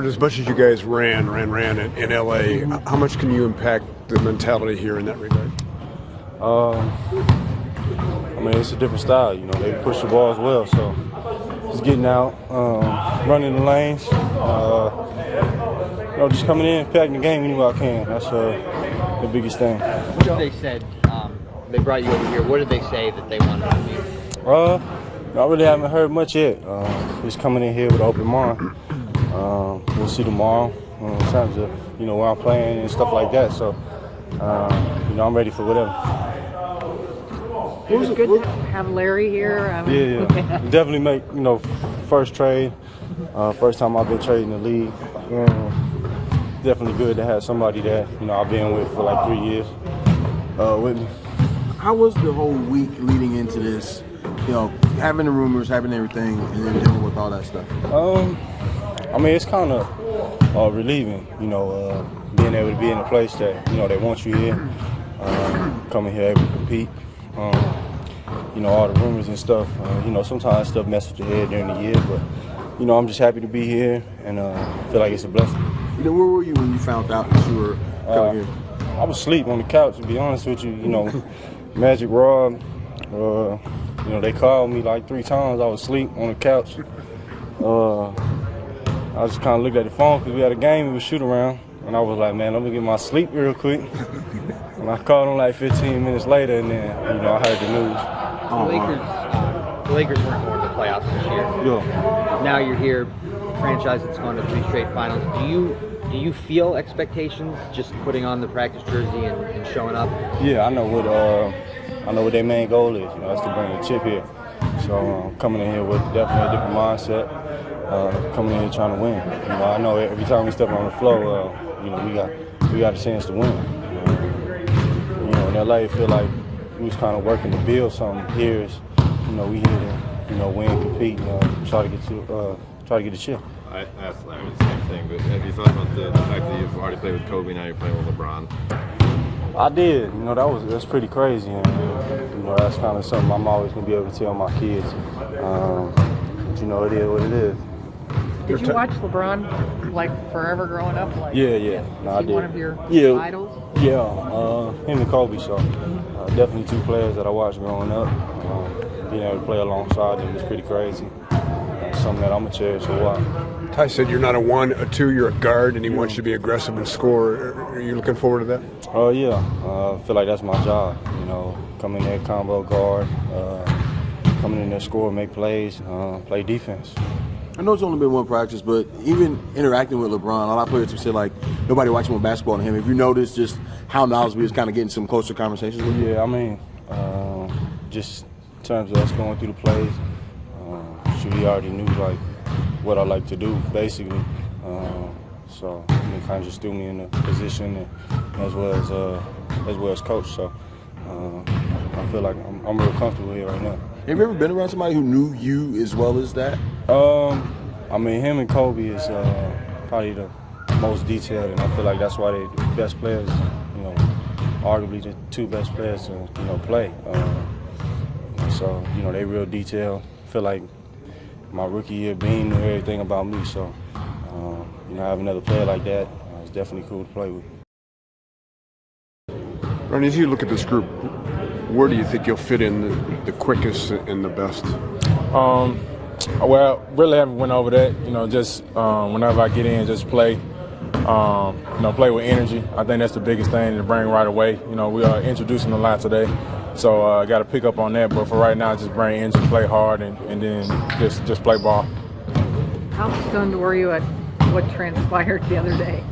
As much as you guys ran in LA, how much can you impact the mentality here in that regard? I mean, it's a different style. You know, they push the ball as well. So just getting out, running the lanes, just coming in, packing the game any way I can. That's the biggest thing. What have they said? They brought you over here. What did they say that they wanted from you? I really haven't heard much yet. Just coming in here with an open mind. We'll see tomorrow in terms of where I'm playing and stuff like that. So I'm ready for whatever. It was good to have Larry here. Yeah. Definitely make first trade. First time I've been trading the league. Definitely good to have somebody that I've been with for like 3 years with me. How was the whole week leading into this? Having the rumors, having everything, and then dealing with all that stuff. I mean, it's kind of relieving, being able to be in a place that they want you here, coming here able to compete. All the rumors and stuff. Sometimes stuff messes with your head during the year, but I'm just happy to be here and feel like it's a blessing. Where were you when you found out that you were coming here? I was asleep on the couch, to be honest with you. Magic Rob, they called me like 3 times. I was asleep on the couch. I just kind of looked at the phone because we had a game we would shoot around, and I was like, man, let me get my sleep real quick. And I called him like 15 minutes later, and then I heard the news. The Lakers weren't going to the playoffs this year. Yeah. Now you're here, franchise that's gone to 3 straight finals. Do you feel expectations just putting on the practice jersey and showing up? Yeah, I know what their main goal is. That's to bring the chip here. So coming in here with definitely a different mindset. Coming in here trying to win. I know every time we step on the floor, we got a chance to win. In LA, I feel like we was kind of working to build something. Here is, we here to, win, compete, try to get the chip. I asked Larry the same thing, but have you thought about the fact that you've already played with Kobe, now you're playing with LeBron? I did. That's pretty crazy, and that's kind of something I'm always gonna be able to tell my kids. But it is what it is. Did you watch LeBron like forever growing up? Yeah. No, is he one of your idols? Yeah, him and Kobe. So definitely 2 players that I watched growing up. Being able to play alongside them is pretty crazy. Something that I'm gonna cherish a while. Ty said you're not a 1, a 2, you're a guard, and he wants you to be aggressive and score. Are you looking forward to that? Oh yeah, I feel like that's my job. Come in there, combo guard, coming in there, score, make plays, play defense. I know it's only been 1 practice, but even interacting with LeBron, a lot of players have said like nobody watching more basketball than him. Have you noticed just how knowledgeable he is, kind of getting some closer conversations with you? Yeah, I mean, just in terms of us going through the plays, he already knew like what I like to do, basically. So he kind of just threw me in a position, and as well as coach. So I feel like I'm real comfortable here right now. Have you ever been around somebody who knew you as well as that? I mean, him and Kobe is probably the most detailed, and I feel like that's why they're the best players. Arguably the 2 best players to play. So they real detailed. I feel like my rookie year, Bean knew everything about me. So have another player like that, it's definitely cool to play with. Ronnie, as you look at this group, where do you think you'll fit in the quickest and the best? Well, really haven't went over that. Just whenever I get in, just play. Play with energy. I think that's the biggest thing to bring right away. We are introducing a lot today, so I got to pick up on that. But for right now, just bring energy, play hard, and then just play ball. How stunned were you at what transpired the other day?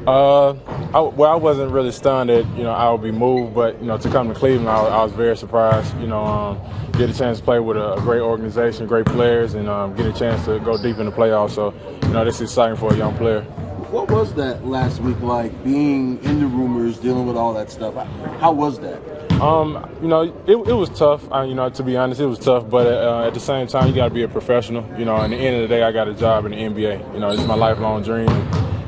I wasn't really stunned that I would be moved, but to come to Cleveland, I was very surprised. Get a chance to play with a great organization, great players, and get a chance to go deep in the playoffs. So this is exciting for a young player. What was that last week like, being in the rumors, dealing with all that stuff? How was that? It was tough. To be honest, it was tough. But at the same time, you got to be a professional. At the end of the day, I got a job in the NBA. It's my lifelong dream.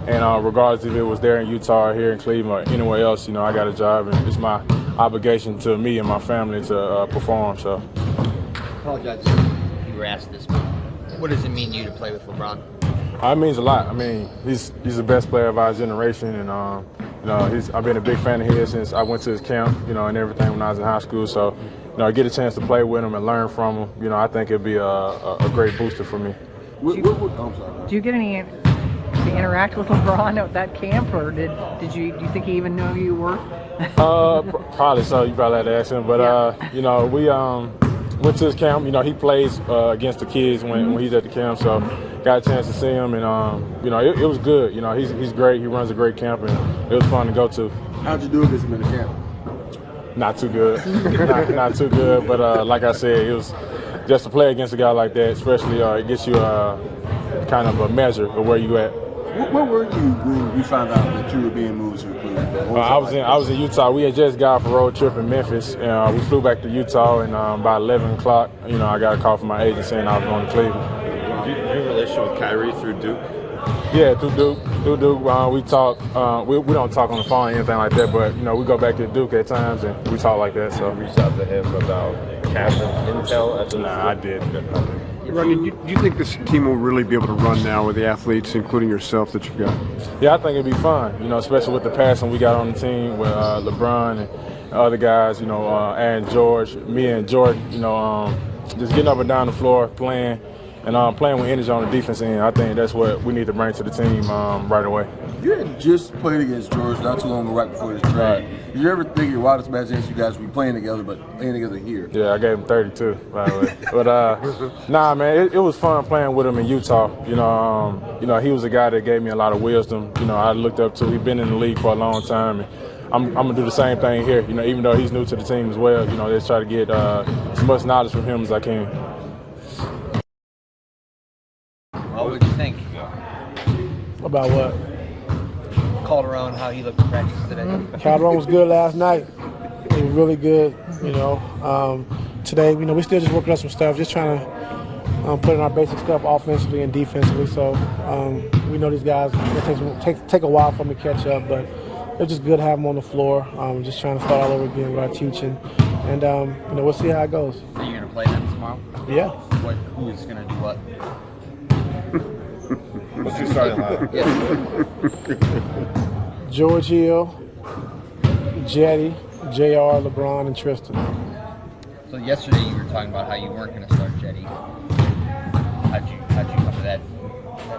And regardless if it was there in Utah, or here in Cleveland, or anywhere else, I got a job, and it's my obligation to me and my family to perform. So. I apologize if you were asked this, but what does it mean to you to play with LeBron? It means a lot. I mean, he's the best player of our generation, and I've been a big fan of his since I went to his camp, and everything when I was in high school. So, I get a chance to play with him and learn from him. I think it'd be a great booster for me. I'm sorry. Do you get any to interact with LeBron at that camp, or do you think he even knew who you were? Probably so. You probably had to ask him. But we went to his camp. He plays against the kids when he's at the camp, so got a chance to see him, and it was good. He's great. He runs a great camp, and it was fun to go to. How'd you do against him in the camp? Not too good. not too good. But like I said, it was just to play against a guy like that, especially it gets you kind of a measure of where you at. Where were you when you found out that you were being moved to Cleveland? I was in Utah. We had just got off a road trip in Memphis, and we flew back to Utah. And by 11 o'clock, I got a call from my agent saying I was going to Cleveland. Do you have a relationship with Kyrie through Duke? Yeah, through Duke. We talk. We don't talk on the phone or anything like that, but we go back to Duke at times and we talk like that. So you reached out to him about captain intel. I did. Rodney, do you think this team will really be able to run now with the athletes, including yourself, that you've got? Yeah, I think it'd be fun. Especially with the passing we got on the team with LeBron and other guys. And George, me and Jordan. Just getting up and down the floor, playing. And playing with energy on the defense end, I think that's what we need to bring to the team right away. You had just played against George not too long ago, right before this trade. Right. Did you ever think your wildest imagination you guys would be playing together, but playing together here? Yeah, I gave him 32, by the way. But nah, man, it was fun playing with him in Utah. He was a guy that gave me a lot of wisdom. I looked up to. He's been in the league for a long time. And I'm gonna do the same thing here. Even though he's new to the team as well. Let's try to get as much knowledge from him as I can. What would you think? About what? Calderon, how he looked in practice today. Calderon was good last night. He was really good, Today, we still just working on some stuff, just trying to put in our basic stuff offensively and defensively. So we know these guys, it take a while for them to catch up, but it's just good to have them on the floor. Just trying to start all over again with our teaching. And, we'll see how it goes. Are you going to play them tomorrow? Yeah. Who is going to do what? What's your starting lineup? George Hill, Jetty, JR, LeBron, and Tristan. So yesterday you were talking about how you weren't going to start Jetty. How'd you come to that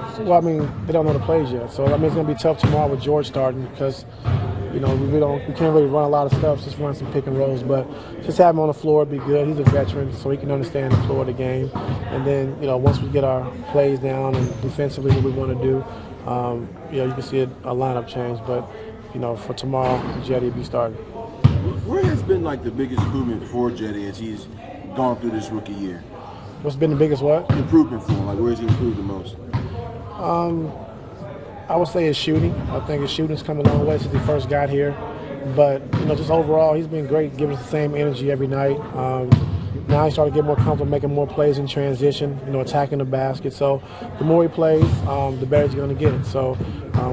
decision? Well, they don't know the plays yet. So, it's going to be tough tomorrow with George starting because, we can't really run a lot of stuff, just run some pick and rolls. But just have him on the floor would be good. He's a veteran, so he can understand the floor of the game. And then, once we get our plays down and defensively what we want to do, you can see a lineup change. But, for tomorrow, Jetty will be starting. Where has been the biggest improvement for Jetty as he's gone through this rookie year? What's been the biggest what? Improvement for him. Where has he improved the most? I would say his shooting. I think his shooting's come a long way since he first got here. But, just overall, he's been great, giving us the same energy every night. Now he's starting to get more comfortable making more plays in transition, attacking the basket. So the more he plays, the better he's going to get. So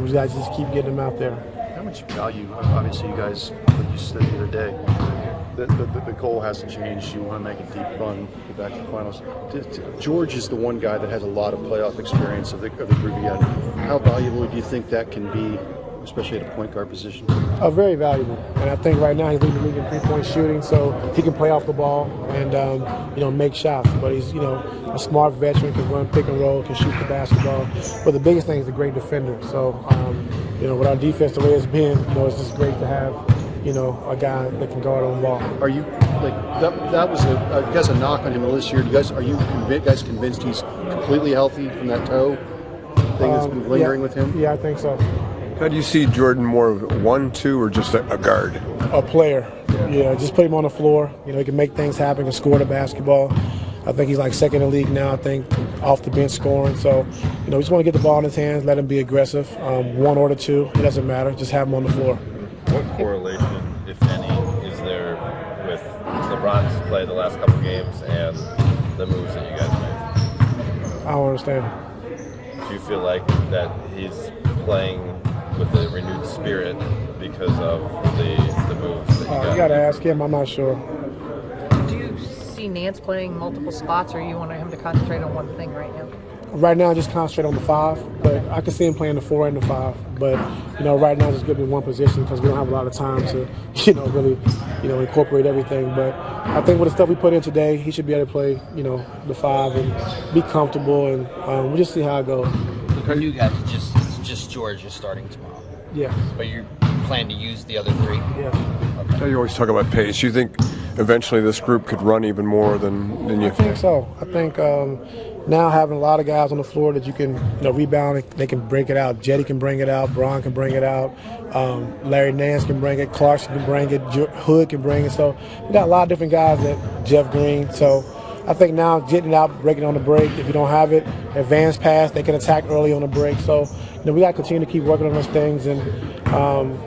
we got to just keep getting him out there. How much value, obviously you guys, like you said the other day, the goal hasn't changed. You want to make a deep run, get back to the finals. George is the one guy that has a lot of playoff experience of the group yet. How valuable do you think that can be, especially at a point guard position? Very valuable. And I think right now he's leading the league in three-point shooting, so he can play off the ball and, make shots. But he's, a smart veteran, can run pick and roll, can shoot the basketball. But the biggest thing is a great defender. So, with our defense the way it's been, it's just great to have, a guy that can guard on the ball. Are you, that was I guess a knock on him this year. Are you guys convinced he's completely healthy from that toe thing that's been lingering with him? Yeah, I think so. How do you see Jordan more of 1, 2, or just a guard? A player. Yeah, just put him on the floor. He can make things happen, can score the basketball. I think he's second in the league now, I think, off the bench scoring. So, we just want to get the ball in his hands, let him be aggressive. 1 or 2, it doesn't matter. Just have him on the floor. What correlation, if any, is there with LeBron's play the last couple games and the moves that you guys made? I don't understand. Do you feel like that he's playing with a renewed spirit because of the moves that you got? You got to ask him. I'm not sure. Do you see Nance playing multiple spots, or you want him to concentrate on one thing right now? Right now, just concentrate on the 5, but I can see him playing the 4 and the 5. But right now, just give me one position because we don't have a lot of time to, really, incorporate everything. But I think with the stuff we put in today, he should be able to play, the 5 and be comfortable, and we'll just see how it goes. For you guys, it's just George is starting tomorrow. Yeah. But you plan to use the other 3? Yeah. Now you always talk about pace. You think eventually this group could run even more than you? I think so. I think now having a lot of guys on the floor that you can rebound, they can break it out. Jetty can bring it out. Braun can bring it out. Larry Nance can bring it. Clarkson can bring it. Hood can bring it. So we got a lot of different guys Jeff Green. So I think now getting it out, breaking on the break. If you don't have it, advanced pass, they can attack early on the break. So we got to continue to keep working on those things, and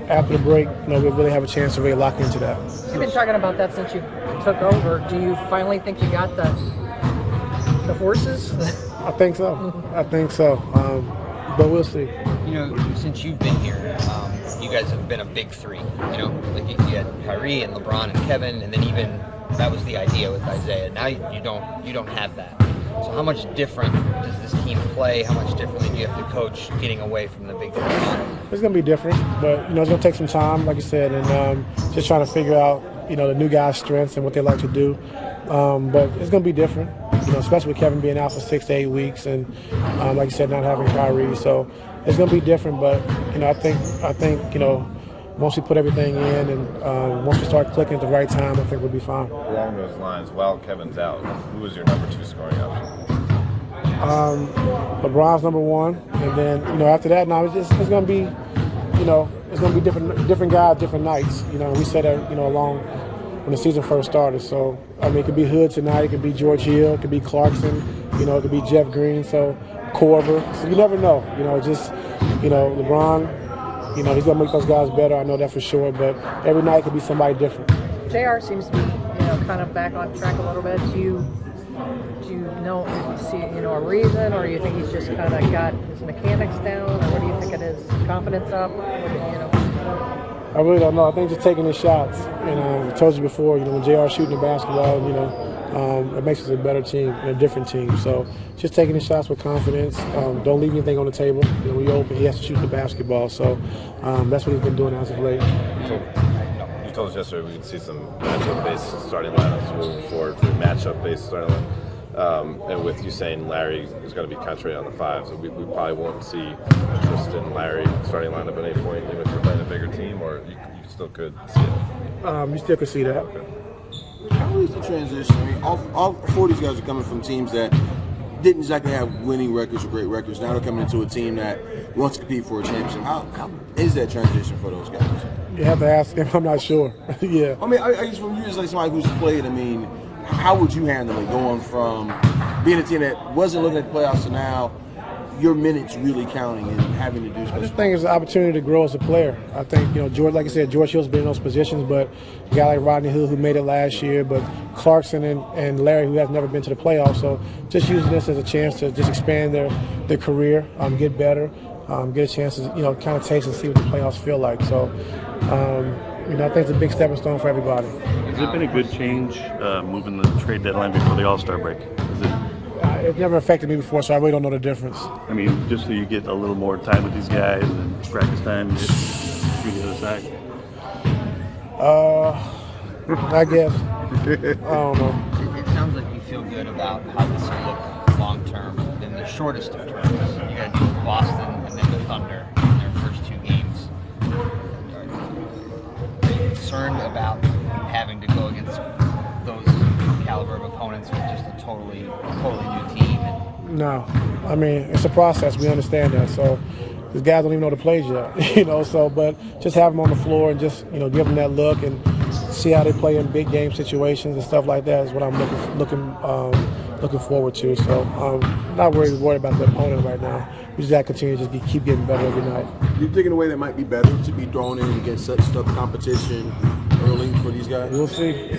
after the break, we really have a chance to really lock into that. You've been talking about that since you took over. Do you finally think you got the horses? I think so. I think so. But we'll see. Since you've been here, you guys have been a big 3. Like you had Kyrie and LeBron and Kevin, and then even that was the idea with Isaiah. Now you don't have that. So how much different does this team play? How much differently do you have to coach getting away from the big 3? It's going to be different, but it's going to take some time, like you said, and just trying to figure out the new guys' strengths and what they like to do. But it's going to be different, especially with Kevin being out for 6 to 8 weeks, and like you said, not having Kyrie. So it's going to be different, but I think once we put everything in and once we start clicking at the right time, I think we'll be fine. Along those lines, while Kevin's out, who was your number 2 scoring option? LeBron's number 1, and then after that, now it's going to be it's going to be different guys, different nights. We said that along when the season first started. So it could be Hood tonight, it could be George Hill, it could be Clarkson, it could be Jeff Green, so Korver. So you never know. LeBron. He's going to make those guys better. I know that for sure. But every night could be somebody different. JR seems to be, kind of back on track a little bit. Do you see, a reason, or do you think he's just kind of got his mechanics down, or what do you think it is? Confidence up? I really don't know. I think just taking his shots. I told you before, when JR's shooting the basketball, it makes us a better team, a different team. So just taking his shots with confidence. Don't leave anything on the table. When you open, he has to shoot the basketball. So that's what he's been doing as of late. You told us yesterday we could see some matchup-based starting lineups moving forward, matchup-based starting lineups. And with you saying Larry is going to be concentrated on the 5, so we probably won't see interest in Larry starting lineup at any point, even if you're playing a bigger team, or you still could see it? You still could see that. Okay. How is the transition? All 4 of these guys are coming from teams that didn't exactly have winning records or great records. Now they're coming into a team that wants to compete for a championship. How is that transition for those guys? You have to ask him. I'm not sure. Yeah. I guess from you as somebody who's played, how would you handle it going from being a team that wasn't looking at the playoffs to now your minutes really counting and having to do special? I just think it's an opportunity to grow as a player. I think, George, like I said, George Hill's been in those positions, but a guy like Rodney Hood who made it last year, but Clarkson and Larry who has never been to the playoffs. So just using this as a chance to just expand their career, get better, get a chance to, kind of taste and see what the playoffs feel like. So, I think it's a big stepping stone for everybody. Has it been a good change moving the trade deadline before the All-Star break? It's never affected me before, so I really don't know the difference. Just so you get a little more time with these guys and practice time, you get the other side. I guess. I don't know. It sounds like you feel good about how this will look long term in the shortest of terms. You got to do Boston and then the Thunder in their first 2 games. Are you concerned about having to go against those caliber of opponents with just a totally new team? No. It's a process. We understand that. So these guys don't even know the plays yet, So, but just have them on the floor and just, give them that look and see how they play in big game situations and stuff like that is what I'm looking forward to. So I'm not worried about the opponent right now. We just got to continue to just keep getting better every night. You think in a way that might be better to be thrown in against such tough competition early for these guys? We'll see.